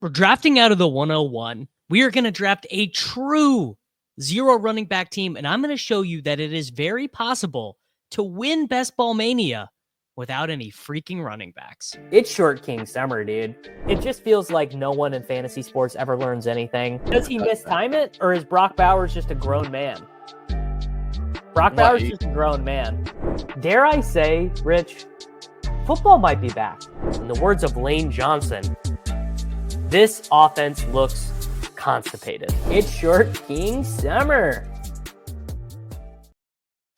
We're drafting out of the 101. We are going to draft a true zero running back team, and I'm going to show you that it is very possible to win Best Ball Mania without any freaking running backs. It's Short King Summer, dude. It just feels like no one in fantasy sports ever learns anything. Does he mistime it, or is Brock Bowers just a grown man? Brock Bowers is just a grown man. Dare I say, Rich, football might be back. In the words of Lane Johnson, this offense looks constipated. It's Short King Summer.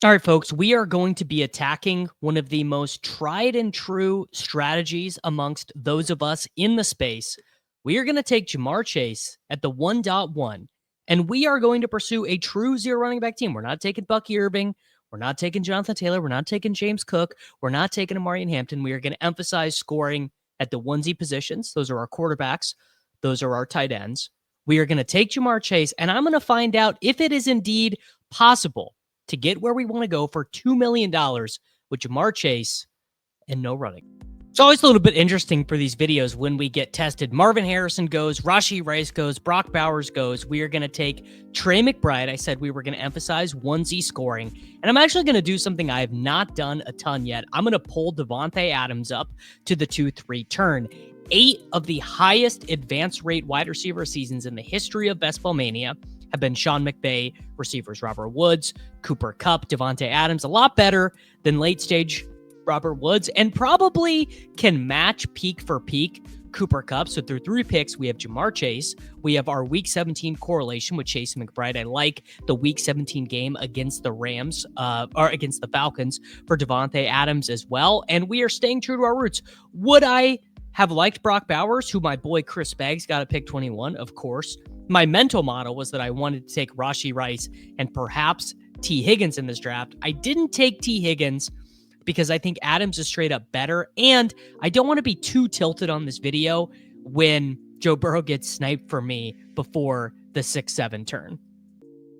All right, folks, we are going to be attacking one of the most tried and true strategies amongst those of us in the space. We are going to take Ja'Marr Chase at the 1.1, and we are going to pursue a true zero running back team. We're not taking Bucky Irving. We're not taking Jonathan Taylor. We're not taking James Cook. We're not taking Amari Hampton. We are going to emphasize scoring at the onesie positions. Those are our quarterbacks. Those are our tight ends. We are going to take Ja'Marr Chase, and I'm going to find out if it is indeed possible to get where we want to go for $2 million with Ja'Marr Chase and no running. It's always a little bit interesting for these videos when we get tested. Marvin Harrison goes, Rashee Rice goes, Brock Bowers goes. We are going to take Trey McBride. I said we were going to emphasize onesie scoring. And I'm actually going to do something I have not done a ton yet. I'm going to pull Davante Adams up to the 2-3 turn. 8 of the highest advance rate wide receiver seasons in the history of Best Ball Mania have been Sean McVay, receivers Robert Woods, Cooper Kupp, Davante Adams. A lot better than late stage Robert Woods, and probably can match peak for peak Cooper Kupp. So through 3 picks, we have Ja'Marr Chase. We have our Week 17 correlation with Chase and McBride. I like the Week 17 game against the Rams, or against the Falcons for Davante Adams as well. And we are staying true to our roots. Would I have liked Brock Bowers, who my boy Chris Beggs got at pick 21? Of course. My mental model was that I wanted to take Rashee Rice and perhaps T. Higgins in this draft. I didn't take T. Higgins because I think Adams is straight up better, and I don't want to be too tilted on this video when Joe Burrow gets sniped for me before the 6-7 turn.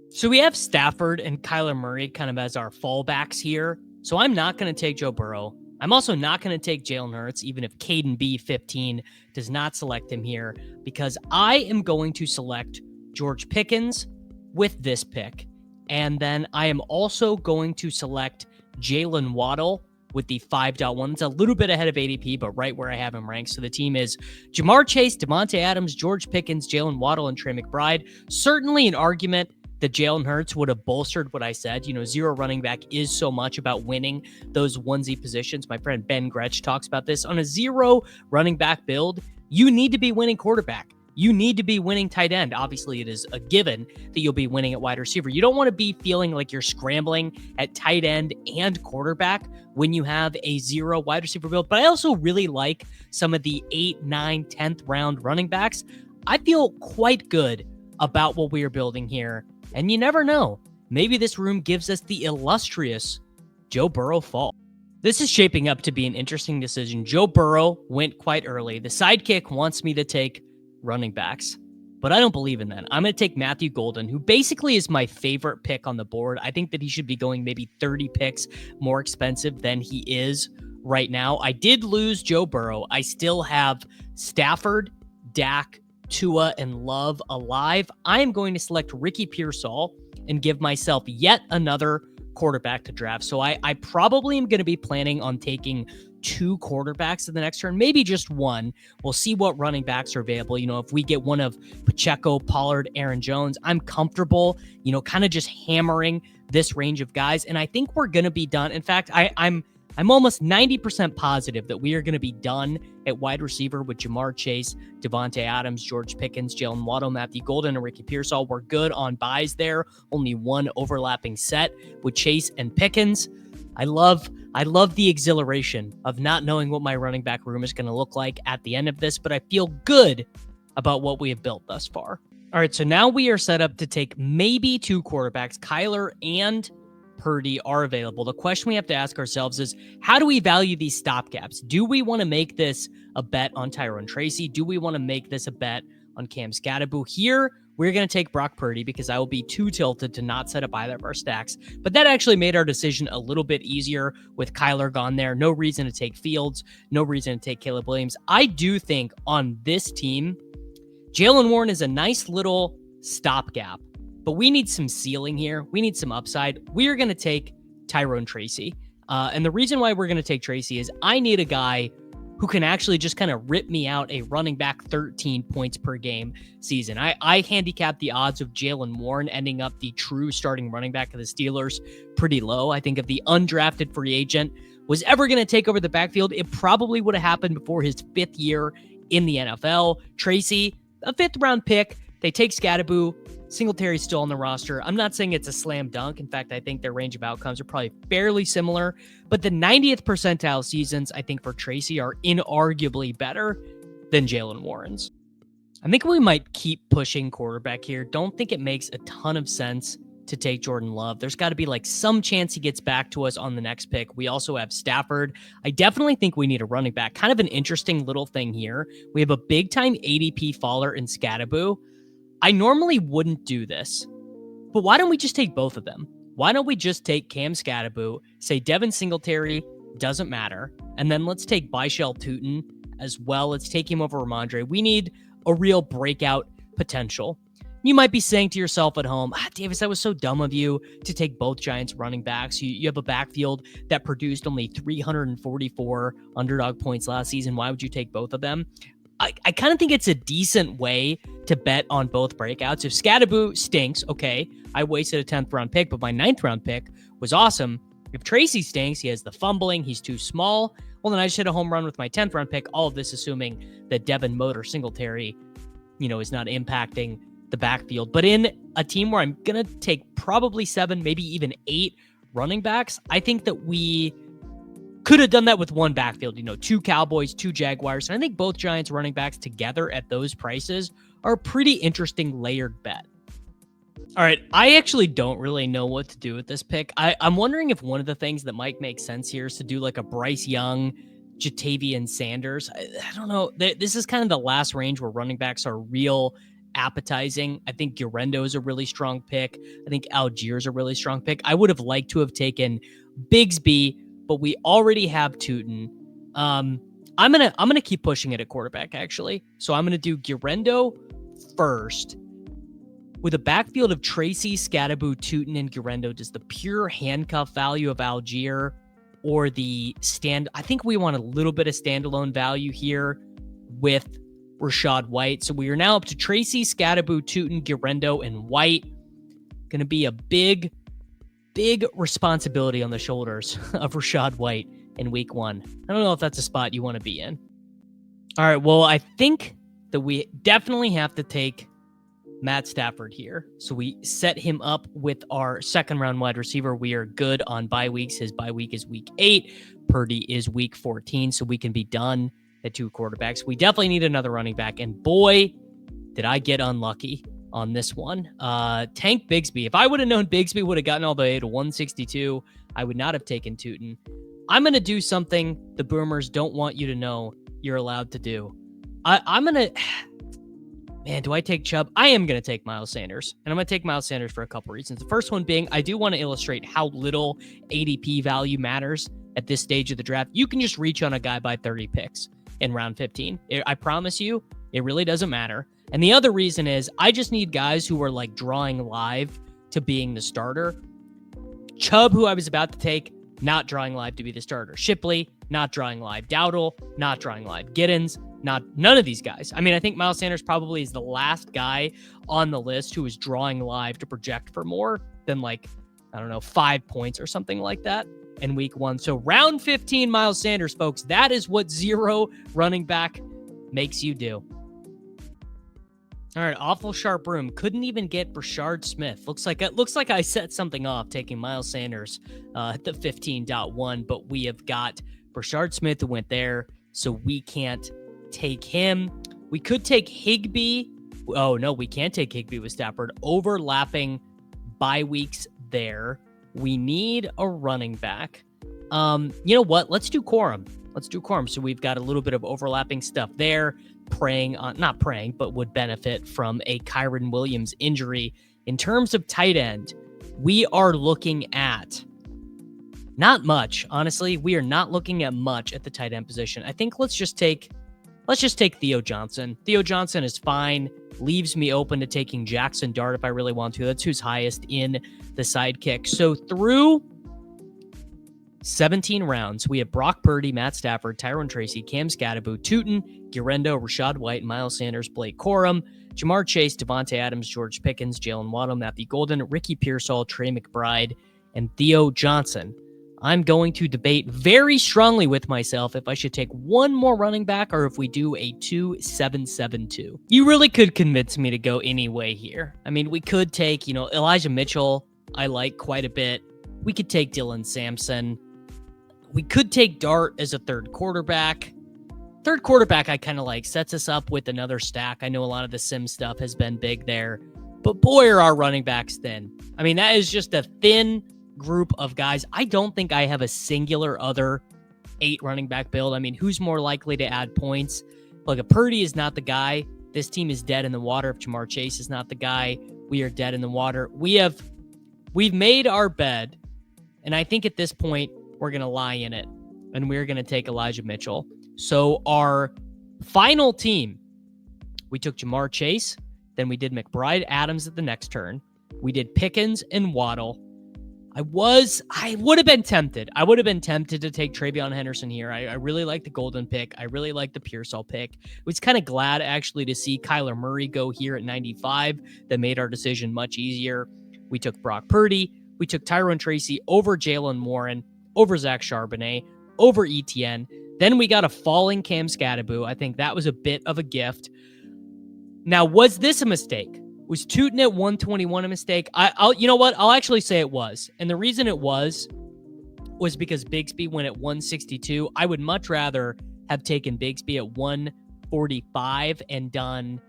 So we have Stafford and Kyler Murray kind of as our fallbacks here, so I'm not going to take Joe Burrow. I'm also not going to take Jalen Hurts, even if Caden B15 does not select him here, because I am going to select George Pickens with this pick. And then I am also going to select Jalen Waddle with the 5.1. It's a little bit ahead of ADP, but right where I have him ranked. So the team is Ja'Marr Chase, Davante Adams, George Pickens, Jalen Waddle, and Trey McBride. Certainly an argument that Jalen Hurts would have bolstered what I said. Zero running back is so much about winning those onesie positions. My friend Ben Gretsch talks about this. On a zero running back build, you need to be winning quarterback. You need to be winning tight end. Obviously, it is a given that you'll be winning at wide receiver. You don't want to be feeling like you're scrambling at tight end and quarterback when you have a zero wide receiver build. But I also really like some of the 8, 9, 10th round running backs. I feel quite good about what we are building here. And you never know. Maybe this room gives us the illustrious Joe Burrow fall. This is shaping up to be an interesting decision. Joe Burrow went quite early. The sidekick wants me to take running backs, but I don't believe in that. I'm going to take Matthew Golden, who basically is my favorite pick on the board. I think that he should be going maybe 30 picks more expensive than he is right now. I did lose Joe Burrow. I still have Stafford, Dak, Tua, and Love alive. I am going to select Ricky Pearsall and give myself yet another quarterback to draft. So I probably am going to be planning on taking 2 quarterbacks in the next turn, maybe just one. We'll see what running backs are available. If we get one of Pacheco, Pollard, Aaron Jones, I'm comfortable, kind of just hammering this range of guys. And I think we're going to be done. In fact, I'm almost 90% positive that we are going to be done at wide receiver with Ja'Marr Chase, Davante Adams, George Pickens, Jalen Waddle, Matthew Golden, and Ricky Pearsall. We're good on buys there. Only one overlapping set with Chase and Pickens. I love the exhilaration of not knowing what my running back room is going to look like at the end of this, but I feel good about what we have built thus far. All right, so now we are set up to take maybe 2 quarterbacks. Kyler and Purdy are available. The question we have to ask ourselves is, how do we value these stopgaps? Do we want to make this a bet on Tyrone Tracy? Do we want to make this a bet on Cam Scatterbo? Here, we're going to take Brock Purdy because I will be too tilted to not set up either of our stacks. But that actually made our decision a little bit easier with Kyler gone there. No reason to take Fields. No reason to take Caleb Williams. I do think on this team, Jalen Warren is a nice little stopgap, but we need some ceiling here. We need some upside. We are going to take Tyrone Tracy. And the reason why we're going to take Tracy is I need a guy who can actually just kind of rip me out a running back 13 points per game season. I handicapped the odds of Jalen Warren ending up the true starting running back of the Steelers pretty low. I think if the undrafted free agent was ever going to take over the backfield, it probably would have happened before his 5th year in the NFL. Tracy, a 5th round pick. They take Scadaboo. Singletary's still on the roster. I'm not saying it's a slam dunk. In fact, I think their range of outcomes are probably fairly similar. But the 90th percentile seasons, I think, for Tracy are inarguably better than Jalen Warren's. I think we might keep pushing quarterback here. Don't think it makes a ton of sense to take Jordan Love. There's got to be like some chance he gets back to us on the next pick. We also have Stafford. I definitely think we need a running back. Kind of an interesting little thing here. We have a big time ADP faller in Scadaboo. I normally wouldn't do this, but why don't we just take both of them? Why don't we just take Cam Scadaboo, say Devin Singletary, doesn't matter, and then let's take Byshell Tootin as well. Let's take him over Ramondre. We need a real breakout potential. You might be saying to yourself at home, Davis, that was so dumb of you to take both Giants running backs. You have a backfield that produced only 344 underdog points last season. Why would you take both of them? I kind of think it's a decent way to bet on both breakouts. If Scadaboo stinks, okay, I wasted a 10th round pick, but my 9th round pick was awesome. If Tracy stinks, he has the fumbling, he's too small, well, then I just hit a home run with my 10th round pick. All of this assuming that Devin Motor Singletary, is not impacting the backfield. But in a team where I'm going to take probably 7, maybe even 8 running backs, I think that we could have done that with one backfield, 2 Cowboys, 2 Jaguars. And I think both Giants running backs together at those prices are a pretty interesting layered bet. All right, I actually don't really know what to do with this pick. I'm wondering if one of the things that might make sense here is to do like a Bryce Young, Jatavian Sanders. I don't know. This is kind of the last range where running backs are real appetizing. I think Guerrero is a really strong pick. I think Algier a really strong pick. I would have liked to have taken Bigsby, but we already have Tootin. I'm gonna keep pushing it at quarterback, actually. So I'm gonna do Guerrero first. With a backfield of Tracy, Scadaboo, Tootin, and Guerrero, does the pure handcuff value of Algier or the I think we want a little bit of standalone value here with Rachaad White. So we are now up to Tracy, Scadaboo, Tootin, Guerrero, and White. Gonna be a big responsibility on the shoulders of Rachaad White in week 1. I don't know if that's a spot you want to be in. All right, well, I think that we definitely have to take Matt Stafford here. So we set him up with our 2nd round wide receiver. We are good on bye weeks. His bye week is week 8. Purdy is week 14, so we can be done at 2 quarterbacks. We definitely need another running back, and boy, did I get unlucky on this one. Tank Bigsby. If I would have known Bigsby would have gotten all the way to 162, I would not have taken Tootin. I'm going to do something the boomers don't want you to know you're allowed to do. I'm going to... Man, do I take Chubb? I am going to take Miles Sanders. And I'm going to take Miles Sanders for a couple reasons. The first one being, I do want to illustrate how little ADP value matters at this stage of the draft. You can just reach on a guy by 30 picks in round 15. I promise you, it really doesn't matter. And the other reason is I just need guys who are like drawing live to being the starter. Chubb, who I was about to take, not drawing live to be the starter. Shipley, not drawing live. Dowdle, not drawing live. Giddens, none of these guys. I mean, I think Miles Sanders probably is the last guy on the list who is drawing live to project for more than 5 points or something like that in week 1. So round 15, Miles Sanders, folks, that is what 0 running back makes you do. All right, awful sharp room. Couldn't even get Brashard Smith. Looks like I set something off taking Miles Sanders at the 15.1, but we have got Brashard Smith who went there, so we can't take him. We could take Higbee. Oh, no, we can't take Higbee with Stafford. Overlapping bye weeks there. We need a running back. You know what? Let's do Corum. So we've got a little bit of overlapping stuff there. Not praying, but would benefit from a Kyron Williams injury. In terms of tight end, we are looking at not much. Honestly, we are not looking at much at the tight end position. I think let's just take Theo Johnson. Theo Johnson is fine. leaves me open to taking Jackson Dart if I really want to. That's who's highest in the sidekick. So through 17 rounds, we have Brock Purdy, Matt Stafford, Tyrone Tracy, Cam Scatterbo, Tootin, Guerrero, Rashad White, Miles Sanders, Blake Corum, Jamar Chase, Devontae Adams, George Pickens, Jalen Waddle, Matthew Golden, Ricky Pearsall, Trey McBride, and Theo Johnson. I'm going to debate very strongly with myself if I should take one more running back or if we do a 2-7-7-2. You really could convince me to go any way here. I mean, we could take, Elijah Mitchell, I like quite a bit. We could take Dylan Sampson. We could take Dart as a third quarterback. Third quarterback, I kind of like, sets us up with another stack. I know a lot of the sim stuff has been big there, but boy, are our running backs thin. I mean, that is just a thin group of guys. I don't think I have a singular other 8 running back build. I mean, who's more likely to add points? Look, if Purdy is not the guy, this team is dead in the water. If Jamar Chase is not the guy, we are dead in the water. We've made our bed, and I think at this point, we're going to lie in it, and we're going to take Elijah Mitchell. So our final team, we took Jamar Chase, then we did McBride Adams at the next turn. We did Pickens and Waddle. I would have been tempted. I would have been tempted to take Travion Henderson here. I really like the Golden pick. I really like the Pearsall pick. I was kind of glad actually to see Kyler Murray go here at 95. That made our decision much easier. We took Brock Purdy. We took Tyrone Tracy over Jalen Warren, over Zach Charbonnet, over Etienne. Then we got a falling Cam Scatterbo. I think that was a bit of a gift. Now, was this a mistake? Was Tootin at 121 a mistake? You know what? I'll actually say it was. And the reason it was because Bigsby went at 162. I would much rather have taken Bigsby at 145 and done,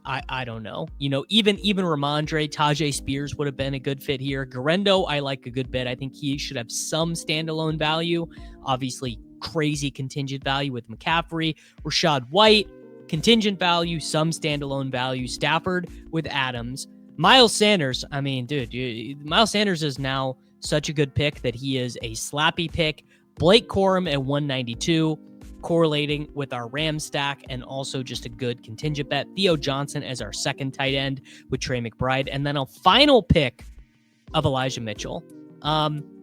I don't know. Even Ramondre, Tajay Spears would have been a good fit here. Guerrero, I like a good bit. I think he should have some standalone value. Obviously, crazy contingent value with McCaffrey. Rashad White, contingent value, some standalone value. Stafford with Adams. Miles Sanders, I mean, dude, Miles Sanders is now such a good pick that he is a slappy pick. Blake Corum at 192, correlating with our Ram stack, and also just a good contingent bet. Theo Johnson as our second tight end with Trey McBride, and then a final pick of Elijah Mitchell.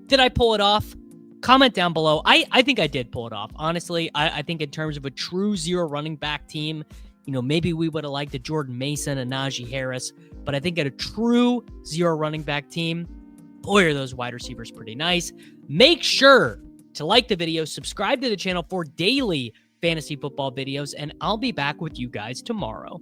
Did I pull it off? Comment down below. I think I did pull it off. Honestly, I think in terms of a true zero running back team, maybe we would have liked a Jordan Mason and Najee Harris, but I think at a true zero running back team, boy, are those wide receivers pretty nice. Make sure to like the video, subscribe to the channel for daily fantasy football videos, and I'll be back with you guys tomorrow.